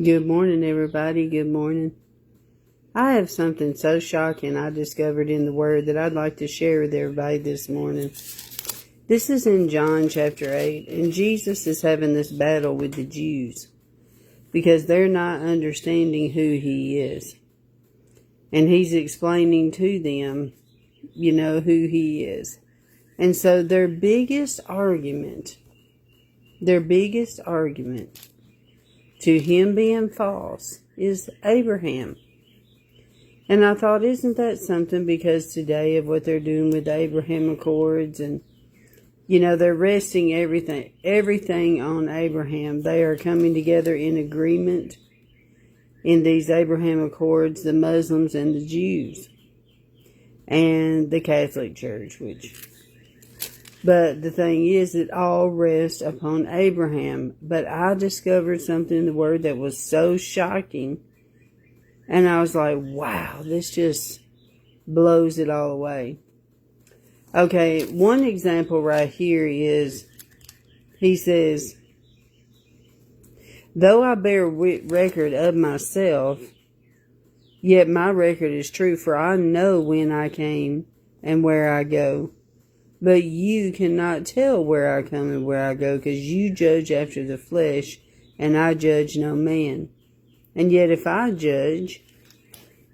Good morning, everybody. Good morning. I have something so shocking I discovered in the Word that I'd like to share with everybody this morning. This is in John chapter 8, and Jesus is having this battle with the Jews because they're not understanding who He is. And He's explaining to them, who He is. And so their biggest argument to Him being false is Abraham. And I thought, isn't that something? Because today of what they're doing with the Abraham Accords, and they're resting everything on Abraham. They are coming together in agreement in these Abraham Accords, the Muslims and the Jews and the Catholic Church, but the thing is, it all rests upon Abraham. But I discovered something in the Word that was so shocking. And I was like, wow, this just blows it all away. Okay, one example right here is, he says, though I bear record of myself, yet my record is true, for I know when I came and where I go. But you cannot tell where I come and where I go, because you judge after the flesh, and I judge no man. And yet if I judge,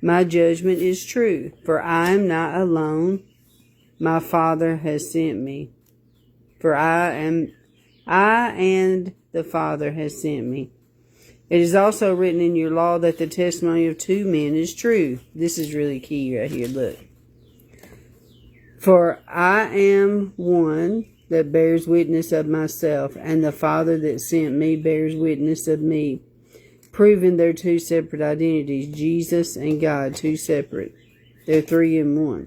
my judgment is true, for I am not alone. My Father has sent me. For I and the Father has sent me. It is also written in your law that the testimony of two men is true. This is really key right here, look. For I am one that bears witness of myself, and the Father that sent me bears witness of me, proving their two separate identities, Jesus and God, two separate. They're three in one.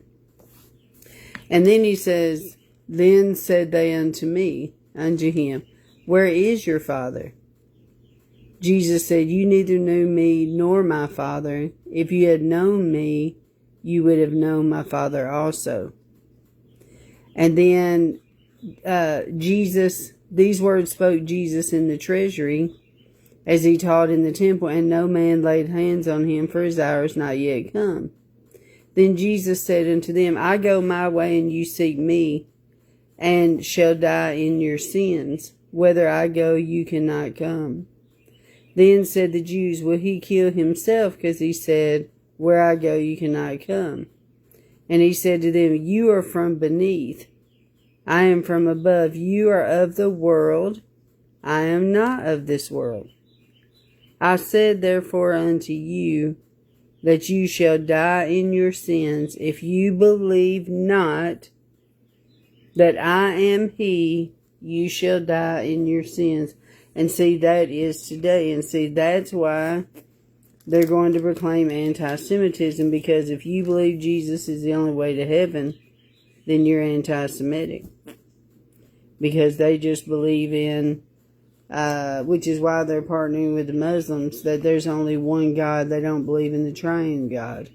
And then he says, then said they unto him, where is your Father? Jesus said, you neither knew me nor my Father. If you had known me, you would have known my Father also. And then these words spoke Jesus in the treasury as he taught in the temple, and no man laid hands on him, for his hour is not yet come. Then Jesus said unto them, I go my way, and you seek me, and shall die in your sins. Whither I go, you cannot come. Then said the Jews, will he kill himself? Because he said, where I go, you cannot come. And he said to them, you are from beneath, I am from above. You are of the world, I am not of this world. I said therefore unto you, that you shall die in your sins, if you believe not that I am He, you shall die in your sins. And see, that is today. And see, that's why they're going to proclaim anti-Semitism, because if you believe Jesus is the only way to heaven, then you're anti-Semitic. Because they just believe in, which is why they're partnering with the Muslims, that there's only one God. They don't believe in the triune God.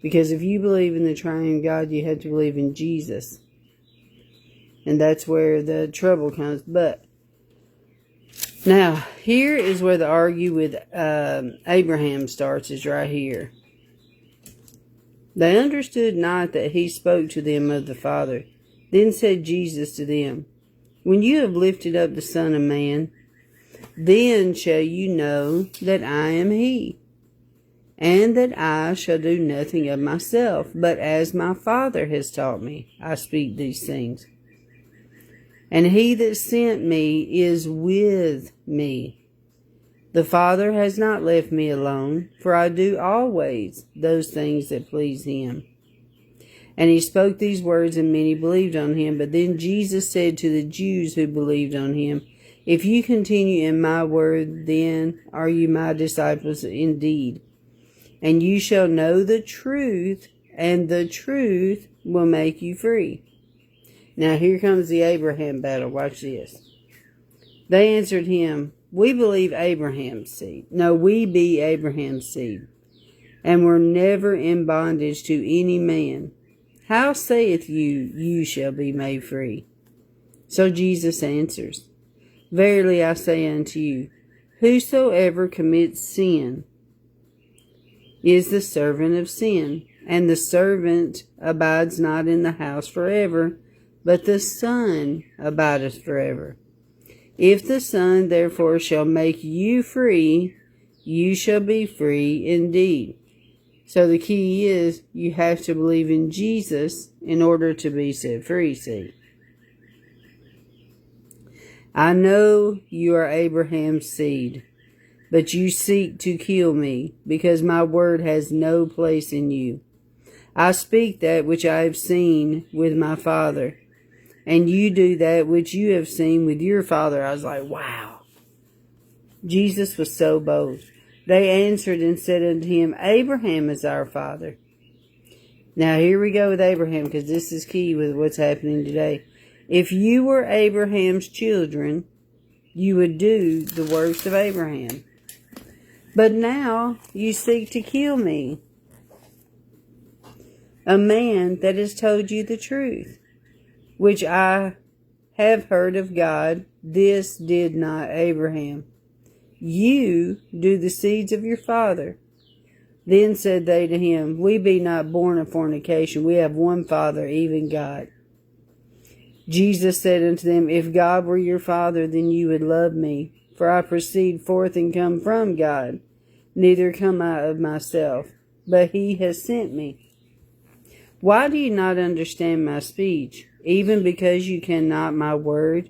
Because if you believe in the triune God, you have to believe in Jesus. And that's where the trouble comes. But now, here is where the argue with Abraham starts, is right here. They understood not that he spoke to them of the Father. Then said Jesus to them, when you have lifted up the Son of Man, then shall you know that I am He, and that I shall do nothing of myself, but as my Father has taught me, I speak these things. And He that sent me is with me. The Father has not left me alone, for I do always those things that please Him. And he spoke these words, and many believed on him. But then Jesus said to the Jews who believed on him, if you continue in my word, then are you my disciples indeed. And you shall know the truth, and the truth will make you free. Now here comes the Abraham battle. Watch this. They answered him, we believe Abraham's seed. No, we be Abraham's seed, and were never in bondage to any man. How saith you, you shall be made free? So Jesus answers, verily I say unto you, Whosoever commits sin is the servant of sin, and the servant abides not in the house forever, but the Son abideth forever. If the Son therefore shall make you free, you shall be free indeed. So the key is you have to believe in Jesus in order to be set free, see. I know you are Abraham's seed, but you seek to kill me, because my word has no place in you. I speak that which I have seen with my father, and you do that which you have seen with your father. I was like, wow. Jesus was so bold. They answered and said unto him, Abraham is our father. Now here we go with Abraham, because this is key with what's happening today. If you were Abraham's children, you would do the works of Abraham. But now you seek to kill me, a man that has told you the truth, which I have heard of God. This did not Abraham. You do the seeds of your father. Then said they to him, We be not born of fornication. We have one Father, even God. Jesus said unto them, If God were your Father, then you would love me. For I proceed forth and come from God. Neither come I of myself, but he has sent me. Why do you not understand my speech? Even because you cannot my word?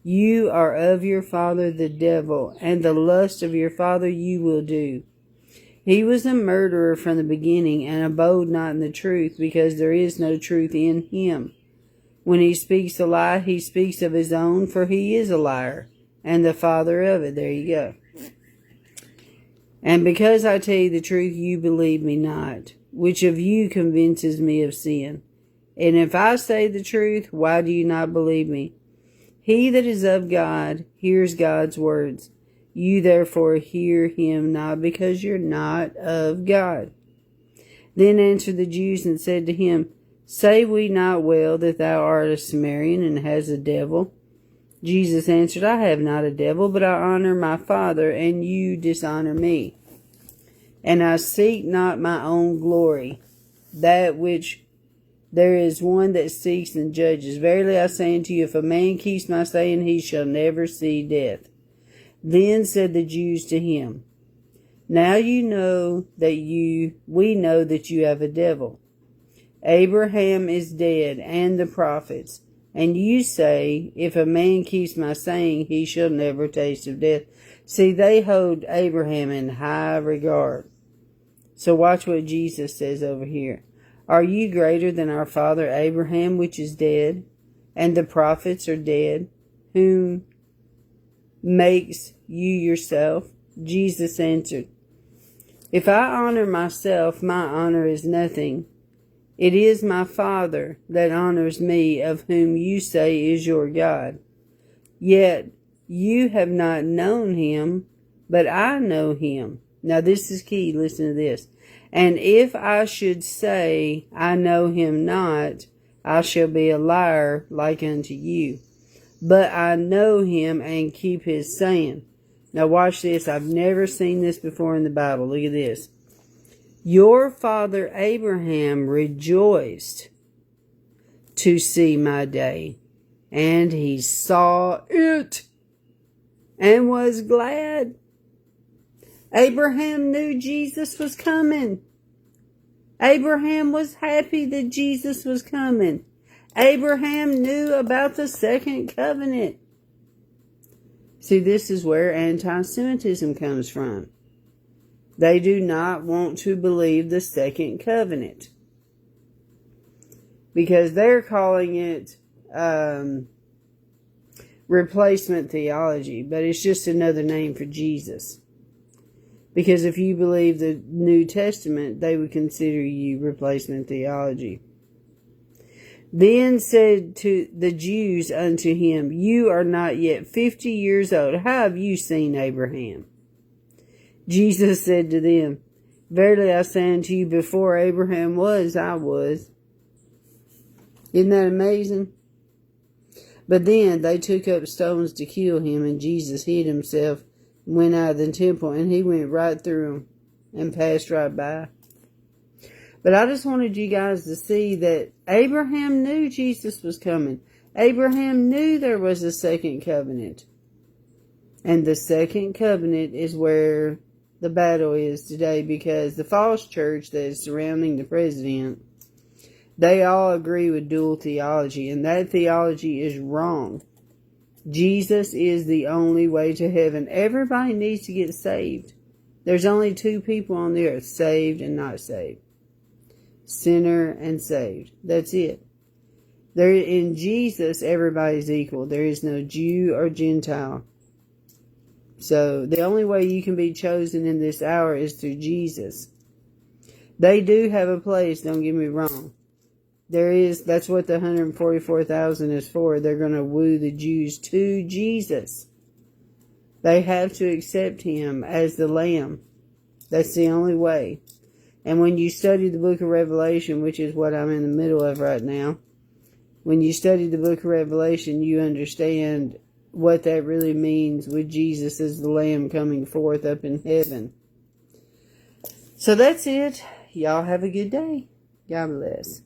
You are of your father the devil, and the lust of your father you will do. He was a murderer from the beginning, and abode not in the truth, because there is no truth in him. When he speaks a lie, he speaks of his own, for he is a liar, and the father of it. There you go. And because I tell you the truth, you believe me not. Which of you convinces me of sin? And if I say the truth, why do you not believe me? He that is of God hears God's words. You therefore hear him not, because you're not of God. Then answered the Jews and said to him, Say we not well that thou art a Samaritan and hast a devil? Jesus answered, I have not a devil, but I honor my Father, and you dishonor me. And I seek not my own glory, that which there is one that seeks and judges. Verily I say unto you, if a man keeps my saying, he shall never see death. Then said the Jews to him, Now we know that you have a devil. Abraham is dead, and the prophets. And you say, If a man keeps my saying, he shall never taste of death. See, they hold Abraham in high regard. So watch what Jesus says over here. Are you greater than our father Abraham, which is dead, and the prophets are dead, whom makes you yourself? Jesus answered, If I honor myself, my honor is nothing. It is my Father that honors me, of whom you say is your God. Yet you have not known him, but I know him. Now this is key. Listen to this. And if I should say I know him not, I shall be a liar like unto you. But I know him and keep his saying. Now watch this. I've never seen this before in the Bible. Look at this. Your father Abraham rejoiced to see my day, and he saw it and was glad. Abraham knew Jesus was coming. Abraham was happy that Jesus was coming. Abraham knew about the second covenant. See, this is where anti-Semitism comes from. They do not want to believe the second covenant, because they're calling it replacement theology, but it's just another name for Jesus. Because if you believe the New Testament, they would consider you replacement theology. Then said to the Jews unto him, You are not yet 50 years old. How have you seen Abraham? Jesus said to them, Verily I say unto you, before Abraham was, I was. Isn't that amazing? But then they took up stones to kill him, and Jesus hid himself went out of the temple, and he went right through them and passed right by. But I just wanted you guys to see that Abraham knew Jesus was coming. Abraham knew there was a second covenant. And the second covenant is where the battle is today, because the false church that is surrounding the president, they all agree with dual theology, and that theology is wrong. Jesus is the only way to heaven. Everybody needs to get saved. There's only two people on the earth, saved and not saved. Sinner and saved. That's it. There, in Jesus, everybody's equal. There is no Jew or Gentile. So the only way you can be chosen in this hour is through Jesus. They do have a place, don't get me wrong. That's what the 144,000 is for. They're going to woo the Jews to Jesus. They have to accept him as the Lamb. That's the only way. And when you study the book of Revelation, which is what I'm in the middle of right now, when you study the book of Revelation, you understand what that really means with Jesus as the Lamb coming forth up in heaven. So that's it. Y'all have a good day. God bless.